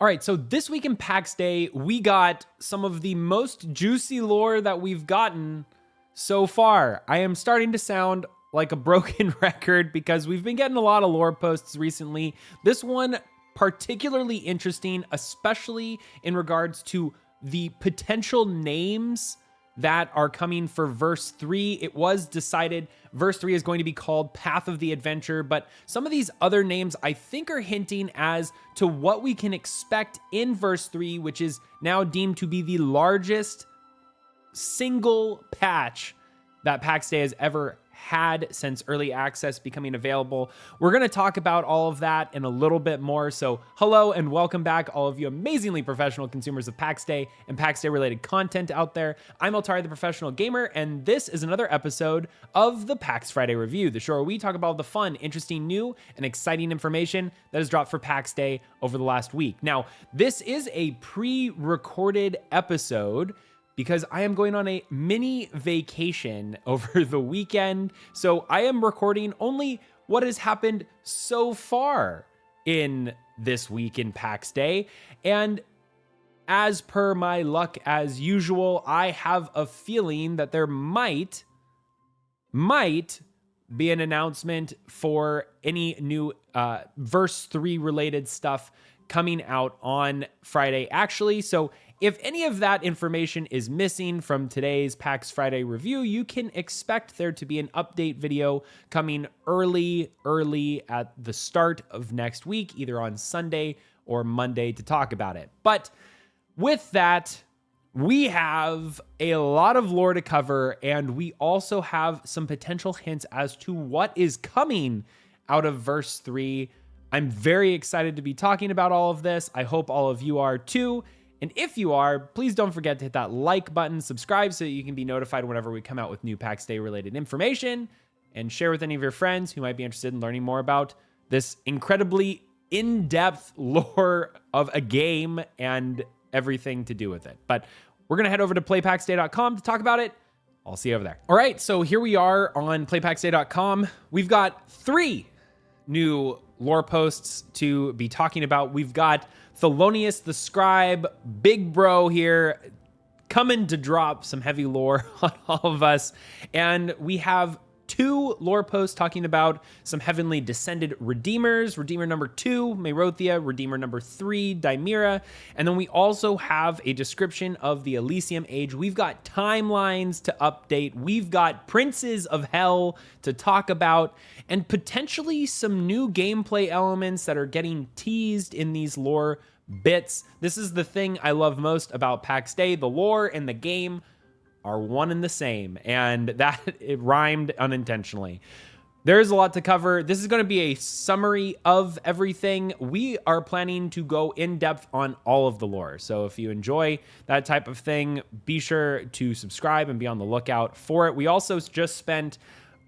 All right, so this week in Pax Day, we got some of the most juicy lore that we've gotten so far. I am starting to sound like a broken record because we've been getting a lot of lore posts recently. This one particularly interesting, especially in regards to the potential names that are coming for verse 3. It was decided verse 3 is going to be called Path of the Adventure, but some of these other names I think are hinting as to what we can expect in verse 3, which is now deemed to be the largest single patch that Pax Dei has ever had since early access becoming available. We're going to talk about all of that and a little bit more. So hello and welcome back, all of you amazingly professional consumers of Pax Dei and Pax Dei related content out there. I'm Altari, the professional gamer, and this is another episode of the Pax FriDei Review, the show where we talk about the fun, interesting, new, and exciting information that has dropped for Pax Dei over the last week. Now, this is a pre-recorded episode because I am going on a mini vacation over the weekend. So I am recording only what has happened so far in this week in Pax Dei. And as per my luck as usual, I have a feeling that there might be an announcement for any new verse 3 related stuff coming out on Friday, actually. So if any of that information is missing from today's Pax FriDei review, you can expect there to be an update video coming early at the start of next week, either on Sunday or Monday, to talk about it. But with that, we have a lot of lore to cover, and we also have some potential hints as to what is coming out of verse 3. I'm very excited to be talking about all of this. I hope all of you are too. And if you are, please don't forget to hit that like button, subscribe so that you can be notified whenever we come out with new Pax Dei related information, and share with any of your friends who might be interested in learning more about this incredibly in-depth lore of a game and everything to do with it. But we're going to head over to playpaxday.com to talk about it. I'll see you over there. All right, so here we are on playpaxday.com. We've got 3 new lore posts to be talking about. We've got Thelonious the Scribe, big bro here, coming to drop some heavy lore on all of us. And we have 2 lore posts talking about some heavenly descended redeemers. Redeemer number 2, Methia. Redeemer number 3, Daimra. And then we also have a description of the Elysium Age. We've got timelines to update. We've got Princes of Hell to talk about, and potentially some new gameplay elements that are getting teased in these lore bits. This is the thing I love most about Pax Dei. The lore and the game are one and the same, and that it rhymed unintentionally. There's a lot to cover. This is going to be a summary of everything. We are planning to go in depth on all of the lore. So if you enjoy that type of thing, be sure to subscribe and be on the lookout for it. We also just spent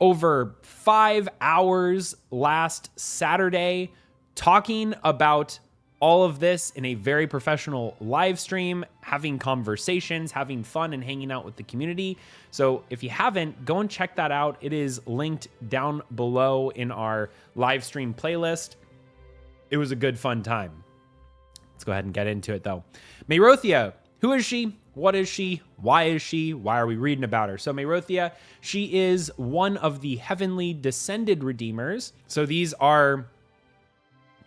over 5 hours last Saturday talking about all of this in a very professional live stream, having conversations, having fun, and hanging out with the community. So if you haven't, go and check that out. It is linked down below in our live stream playlist. It was a good, fun time. Let's go ahead and get into it, though. Methia, who is she? What is she? Why is she? Why are we reading about her? So Methia, she is one of the heavenly descended redeemers. So these are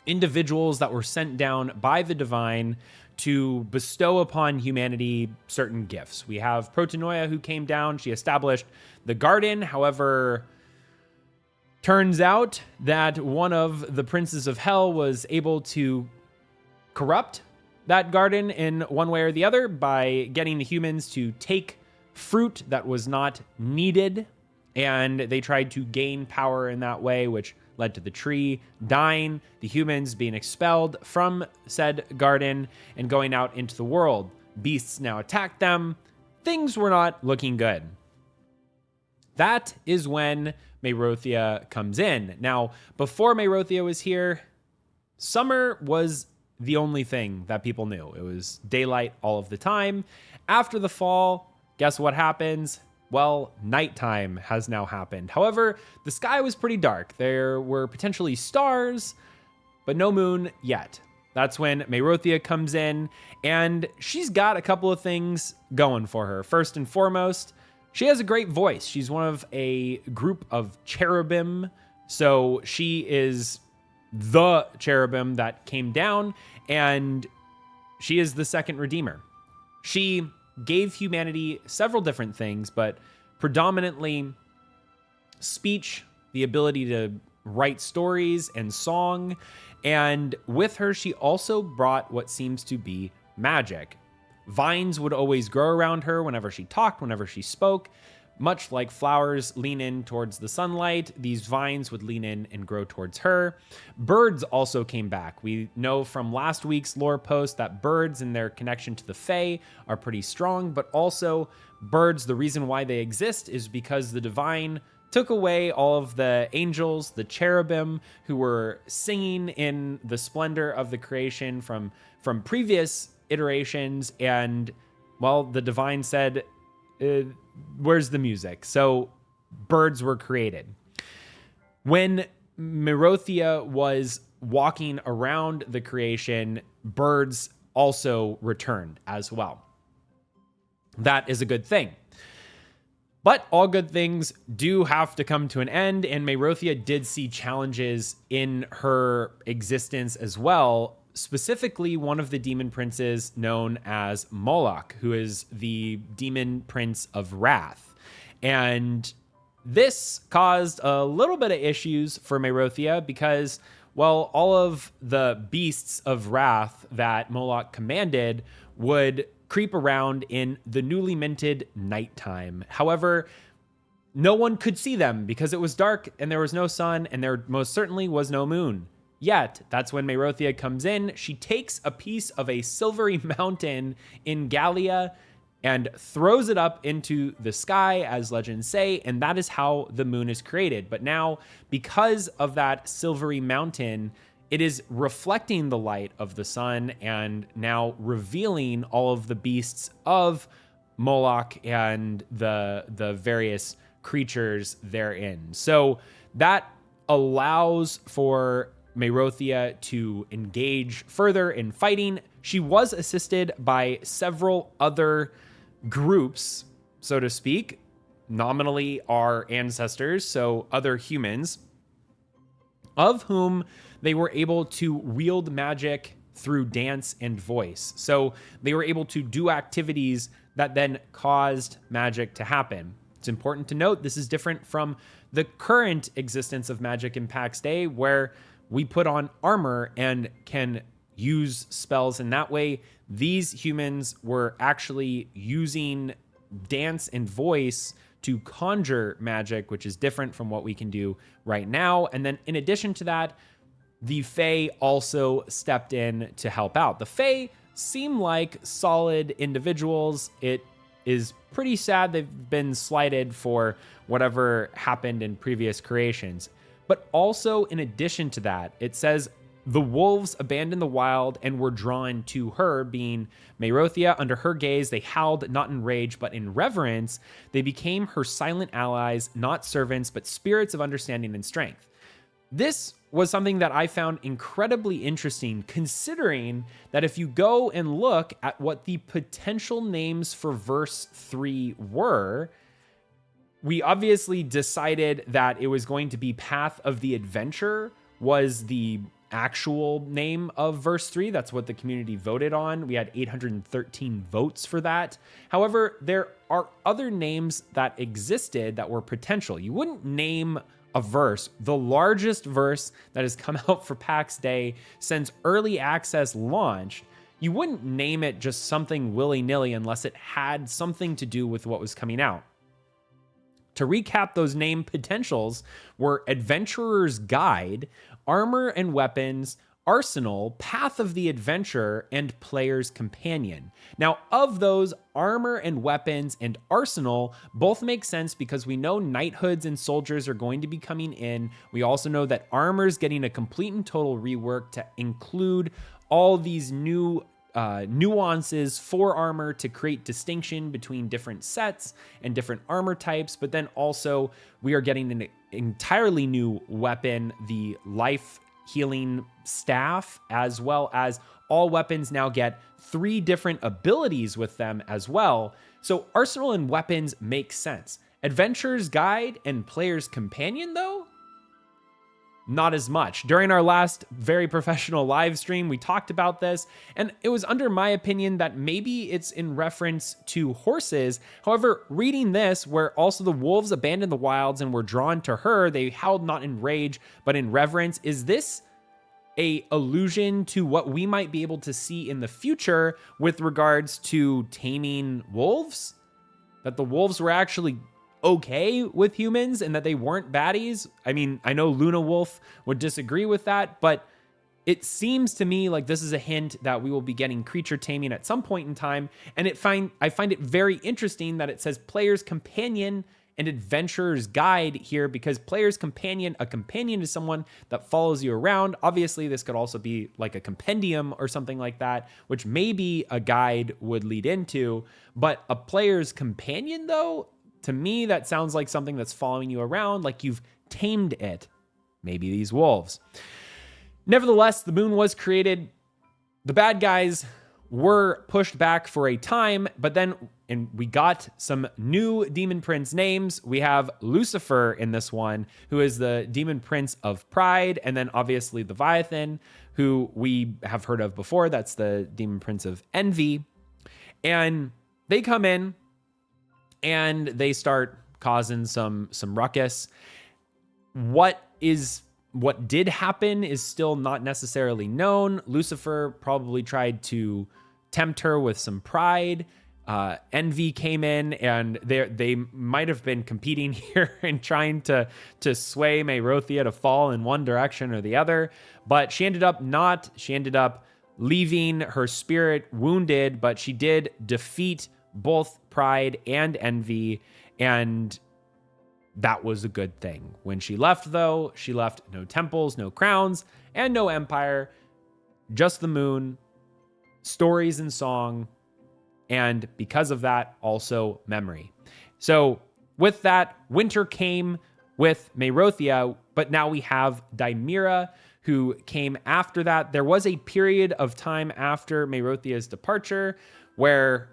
individuals that were sent down by the divine to bestow upon humanity certain gifts. We have Protanoia, who came down. She established the garden. However, turns out that one of the princes of hell was able to corrupt that garden in one way or the other by getting the humans to take fruit that was not needed, and they tried to gain power in that way, which led to the tree dying, the humans being expelled from said garden and going out into the world. Beasts now attacked them. Things were not looking good. That is when Methia comes in. Now, before Methia was here, summer was the only thing that people knew. It was daylight all of the time. After the fall, guess what happens? Well, nighttime has now happened. However, the sky was pretty dark. There were potentially stars, but no moon yet. That's when Methia comes in, and she's got a couple of things going for her. First and foremost, she has a great voice. She's one of a group of cherubim, so she is the cherubim that came down, and she is the second Redeemer. She gave humanity several different things, but predominantly speech, the ability to write stories and song, and with her, she also brought what seems to be magic. Vines would always grow around her whenever she talked, whenever she spoke. Much like flowers lean in towards the sunlight, these vines would lean in and grow towards her. Birds also came back. We know from last week's lore post that birds and their connection to the Fae are pretty strong, but also birds, the reason why they exist is because the divine took away all of the angels, the cherubim, who were singing in the splendor of the creation from previous iterations, and, well, the divine said, where's the music? So birds were created. When Methia was walking around the creation, birds also returned as well. That is a good thing. But all good things do have to come to an end, and Methia did see challenges in her existence as well, specifically one of the demon princes known as Moloch, who is the demon prince of wrath. And this caused a little bit of issues for Methia because, well, all of the beasts of wrath that Moloch commanded would creep around in the newly minted nighttime. However, no one could see them because it was dark and there was no sun and there most certainly was no moon. Yet, that's when Methia comes in. She takes a piece of a silvery mountain in Gallia and throws it up into the sky, as legends say, and that is how the moon is created. But now, because of that silvery mountain, it is reflecting the light of the sun and now revealing all of the beasts of Moloch and the various creatures therein. So that allows for Methia to engage further in fighting. She was assisted by several other groups, so to speak, nominally our ancestors, so other humans, of whom they were able to wield magic through dance and voice. So they were able to do activities that then caused magic to happen. It's important to note this is different from the current existence of magic in Pax Dei, where we put on armor and can use spells in that way. These humans were actually using dance and voice to conjure magic, which is different from what we can do right now. And then in addition to that, the Fae also stepped in to help out. The Fae seem like solid individuals. It is pretty sad they've been slighted for whatever happened in previous creations. But also, in addition to that, it says the wolves abandoned the wild and were drawn to her, being Methia. Under her gaze, they howled not in rage, but in reverence. They became her silent allies, not servants, but spirits of understanding and strength. This was something that I found incredibly interesting, considering that if you go and look at what the potential names for verse 3 were, we obviously decided that it was going to be Path of the Adventure was the actual name of verse 3. That's what the community voted on. We had 813 votes for that. However, there are other names that existed that were potential. You wouldn't name a verse, the largest verse that has come out for Pax Dei since early access launched. You wouldn't name it just something willy-nilly unless it had something to do with what was coming out. To recap, those name potentials were Adventurer's Guide, Armor and Weapons, Arsenal, Path of the Adventure, and Player's Companion. Now, of those, Armor and Weapons and Arsenal both make sense because we know knighthoods and soldiers are going to be coming in. We also know that Armor's getting a complete and total rework to include all these new nuances for armor to create distinction between different sets and different armor types. But then also we are getting an entirely new weapon, the life healing staff, as well as all weapons now get 3 different abilities with them as well. So arsenal and weapons make sense. Adventurer's Guide and Player's Companion, though, not as much. During our last very professional live stream, we talked about this, and it was under my opinion that maybe it's in reference to horses. However, reading this, where also the wolves abandoned the wilds and were drawn to her, they howled not in rage, but in reverence. Is this a allusion to what we might be able to see in the future with regards to taming wolves? That the wolves were actually okay with humans and that they weren't baddies? I mean, I know Luna Wolf would disagree with that, but it seems to me like this is a hint that we will be getting creature taming at some point in time. And I find it very interesting that it says Player's Companion and Adventurer's Guide here, because Player's Companion, a companion is someone that follows you around. Obviously, this could also be like a compendium or something like that, which maybe a guide would lead into. But a Player's Companion, though, to me, that sounds like something that's following you around, like you've tamed it. Maybe these wolves. Nevertheless, the moon was created. The bad guys were pushed back for a time, but then, and we got some new demon prince names. We have Lucifer in this one, who is the demon prince of pride, and then obviously Leviathan, who we have heard of before. That's the demon prince of envy. And they come in and they start causing some ruckus. What did happen is still not necessarily known. Lucifer probably tried to tempt her with some pride. Envy came in, and they might have been competing here and trying to sway Methia to fall in one direction or the other. But she ended up not. She ended up leaving her spirit wounded, but she did defeat both pride and envy, and that was a good thing. When she left, though, she left no temples, no crowns, and no empire, just the moon, stories and song, and because of that, also memory. So with that, winter came with Methia, but now we have Daimra, who came after that. There was a period of time after Methia's departure where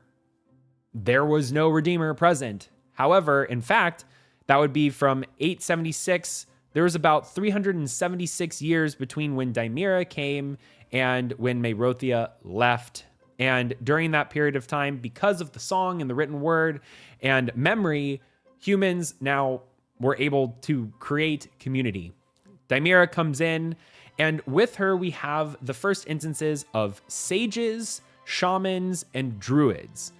there was no Redeemer present. However, in fact, that would be from 876. There was about 376 years between when Daimra came and when Methia left. And during that period of time, because of the song and the written word and memory, humans now were able to create community. Daimra comes in, and with her, we have the first instances of sages, shamans, and druids.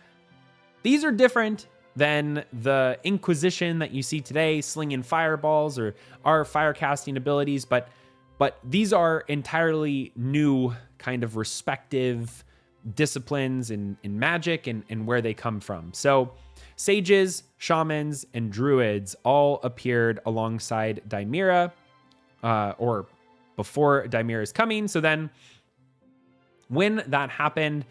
These are different than the Inquisition that you see today, slinging fireballs or our fire casting abilities, but these are entirely new kind of respective disciplines in magic and where they come from. So sages, shamans, and druids all appeared alongside Daimra, or before Daimra's coming. So then when that happened,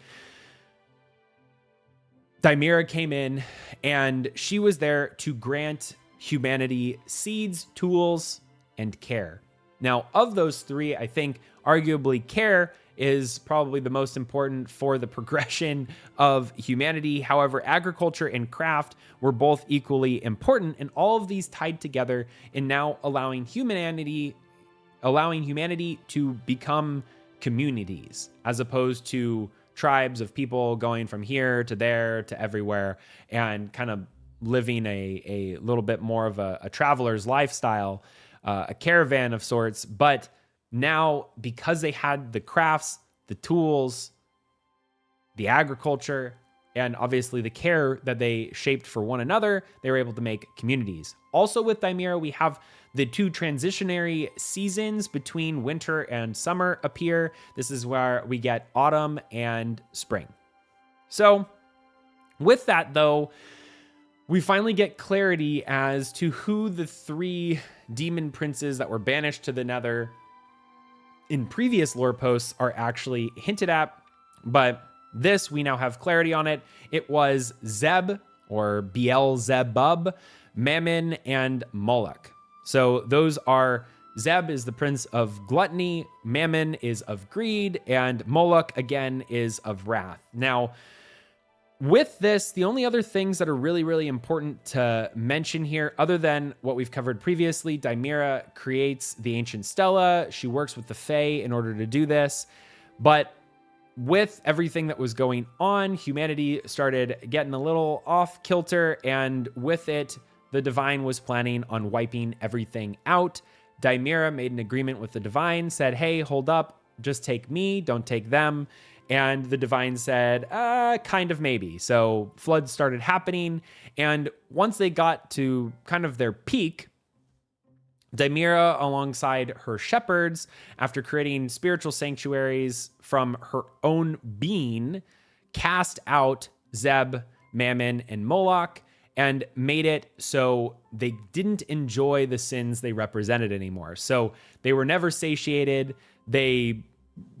Daimra came in, and she was there to grant humanity seeds, tools, and care. Now, of those three, I think arguably care is probably the most important for the progression of humanity. However, agriculture and craft were both equally important, and all of these tied together in now allowing humanity to become communities, as opposed to tribes of people going from here to there to everywhere and kind of living a little bit more of a traveler's lifestyle, a caravan of sorts. But now, because they had the crafts, the tools, the agriculture, and obviously the care that they shaped for one another, they were able to make communities. Also with Daimra, we have the two transitionary seasons between winter and summer appear. This is where we get autumn and spring. So with that, though, we finally get clarity as to who the three demon princes that were banished to the Nether in previous lore posts are actually hinted at. But this, we now have clarity on it. It was Zeb, or Beelzebub, Mammon, and Moloch. So those are Zeb is the prince of gluttony, Mammon is of greed, and Moloch, again, is of wrath. Now, with this, the only other things that are really, really important to mention here, other than what we've covered previously, Daimra creates the ancient stela. She works with the Fae in order to do this. But with everything that was going on, humanity started getting a little off kilter, and with it, the Divine was planning on wiping everything out. Daimra made an agreement with the Divine, said, hey, hold up, just take me, don't take them. And the Divine said, kind of maybe. So floods started happening. And once they got to kind of their peak, Daimra, alongside her shepherds, after creating spiritual sanctuaries from her own being, cast out Zeb, Mammon, and Moloch, and made it so they didn't enjoy the sins they represented anymore. So they were never satiated. They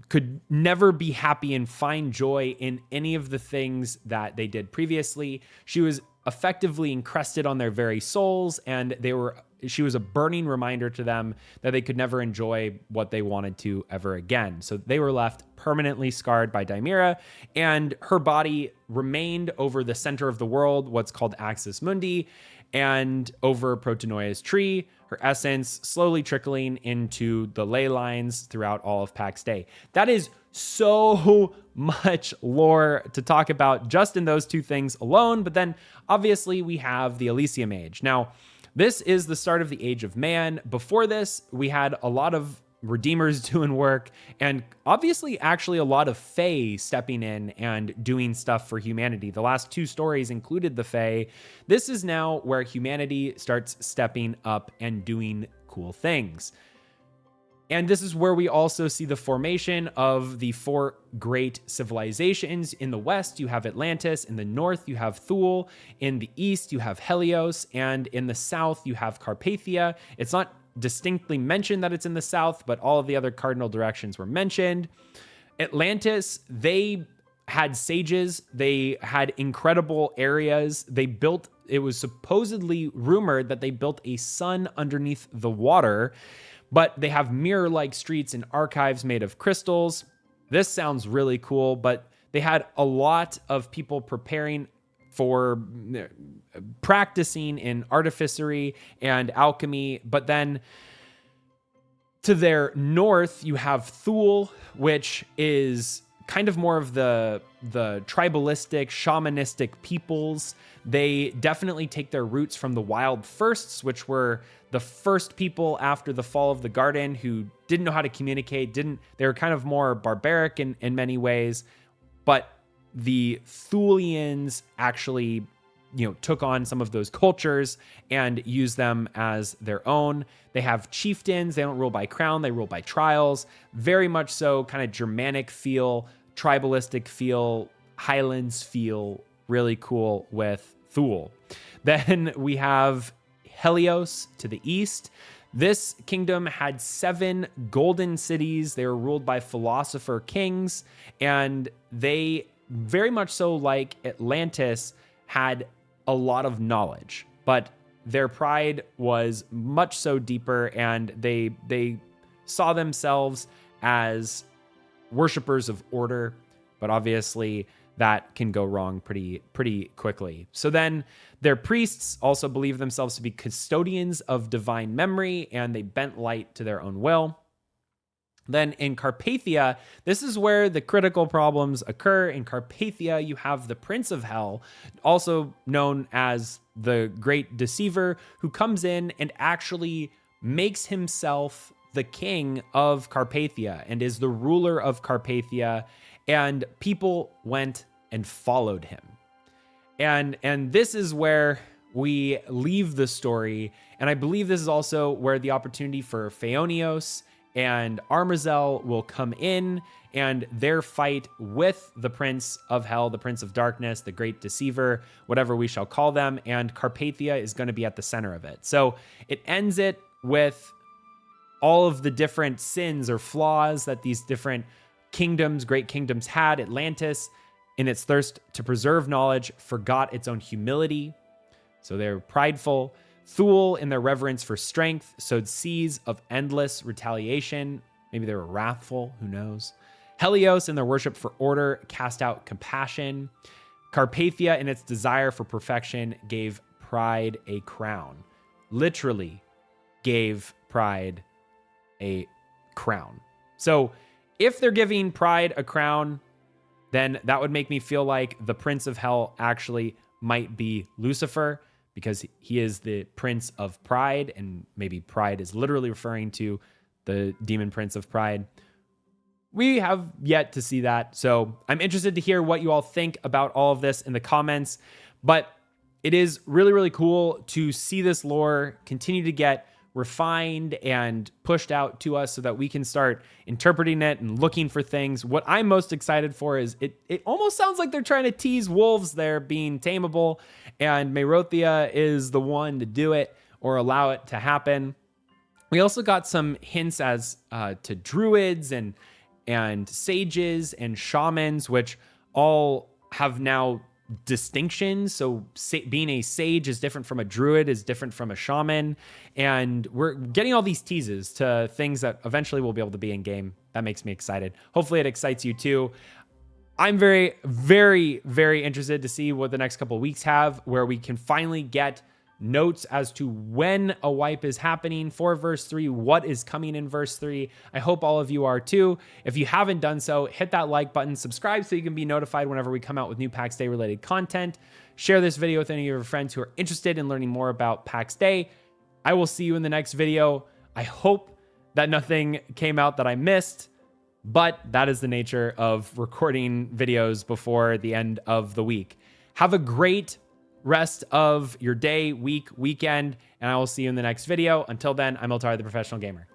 could never be happy and find joy in any of the things that they did previously. She was effectively encrusted on their very souls, and she was a burning reminder to them that they could never enjoy what they wanted to ever again. So they were left permanently scarred by Daimra, and her body remained over the center of the world, what's called Axis Mundi, and over Protanoia's tree, her essence slowly trickling into the ley lines throughout all of Pax Dei. That is so much lore to talk about just in those two things alone, but then obviously we have the Elysium Age. Now, this is the start of the Age of Man. Before this, we had a lot of Redeemers doing work, and obviously actually a lot of Fae stepping in and doing stuff for humanity. The last two stories included the Fae. This is now where humanity starts stepping up and doing cool things. And this is where we also see the formation of the four great civilizations. In the west, you have Atlantis. In the north, you have Thule. In the east, you have Helios. And in the south, you have Carpathia. It's not distinctly mentioned that it's in the south, but all of the other cardinal directions were mentioned. Atlantis, they had sages. They had incredible areas. It was supposedly rumored that they built a sun underneath the water, but they have mirror-like streets and archives made of crystals. This sounds really cool, but they had a lot of people preparing for practicing in artificery and alchemy. But then to their north, you have Thule, which is kind of more of the tribalistic, shamanistic peoples. They definitely take their roots from the wild firsts, which were the first people after the fall of the garden who didn't know how to communicate, they were kind of more barbaric in many ways. But the Thulians actually, took on some of those cultures and used them as their own. They have chieftains. They don't rule by crown. They rule by trials. Very much so kind of Germanic feel, tribalistic feel, Highlands feel, really cool with Thule. Then we have Helios to the east. This kingdom had 7 golden cities. They were ruled by philosopher kings, and they, very much so like Atlantis, had a lot of knowledge, but their pride was much so deeper, and they saw themselves as worshipers of order, but obviously that can go wrong pretty quickly. So then their priests also believed themselves to be custodians of divine memory, and they bent light to their own will. Then in Carpathia, this is where the critical problems occur. In Carpathia, you have the Prince of Hell, also known as the Great Deceiver, who comes in and actually makes himself the king of Carpathia and is the ruler of Carpathia, and people went and followed him. And this is where we leave the story, and I believe this is also where the opportunity for Phaonios and Armazel will come in, and their fight with the Prince of Hell, the Prince of Darkness, the Great Deceiver, whatever we shall call them, and Carpathia is going to be at the center of it. So it ends it with all of the different sins or flaws that these different kingdoms, great kingdoms had. Atlantis, in its thirst to preserve knowledge, forgot its own humility. So they were prideful. Thule, in their reverence for strength, sowed seeds of endless retaliation. Maybe they were wrathful, who knows? Helios, in their worship for order, cast out compassion. Carpathia, in its desire for perfection, gave pride a crown. Literally gave pride a crown. So if they're giving pride a crown, then that would make me feel like the prince of hell actually might be Lucifer, because he is the prince of pride, and maybe pride is literally referring to the demon prince of pride. We have yet to see that, so I'm interested to hear what you all think about all of this in the comments, but it is really, really cool to see this lore continue to get refined and pushed out to us so that we can start interpreting it and looking for things. What I'm most excited for is it almost sounds like they're trying to tease wolves there being tameable, and Methia is the one to do it or allow it to happen. We also got some hints as to druids and sages and shamans, which all have now distinctions. So being a sage is different from a druid, is different from a shaman. And we're getting all these teases to things that eventually will be able to be in game. That makes me excited. Hopefully it excites you too. I'm very, very, very interested to see what the next couple of weeks have, where we can finally get notes as to when a wipe is happening for verse 3, what is coming in verse 3. I hope all of you are too. If you haven't done so, hit that like button, subscribe so you can be notified whenever we come out with new Pax Dei related content. Share this video with any of your friends who are interested in learning more about Pax Dei. I will see you in the next video. I hope that nothing came out that I missed, but that is the nature of recording videos before the end of the week. Have a great rest of your day, week, weekend, and I will see you in the next video. Until then, I'm Eltar, the Professional Gamer.